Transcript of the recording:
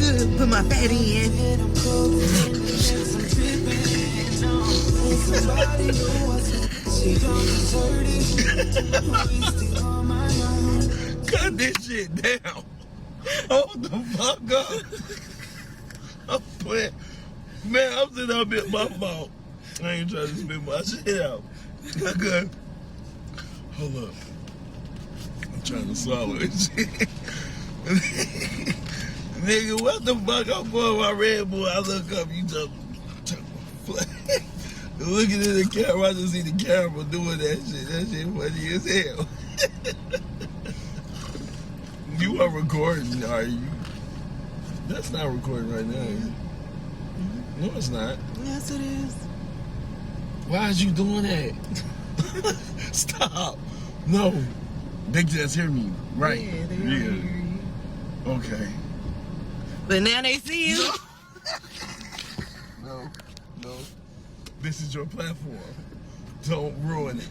Good. Put my fat in. Cut this shit down. Hold the fuck up. I'm playing. Man, I'm sitting up at my fault. I ain't trying to spit my shit out. Okay. Hold up. I'm trying to swallow it shit. Nigga, what the fuck? I'm going my Red Bull. I look up, you just looking at the camera. I just see the camera doing that shit. That shit funny as hell. You are recording, are you? That's not recording right now, is it? No, it's not. Yes, it is. Why is you doing that? Stop. No. They just hear me, right? Yeah, they hear you. Okay. But now they see you. No. This is your platform. Don't ruin it.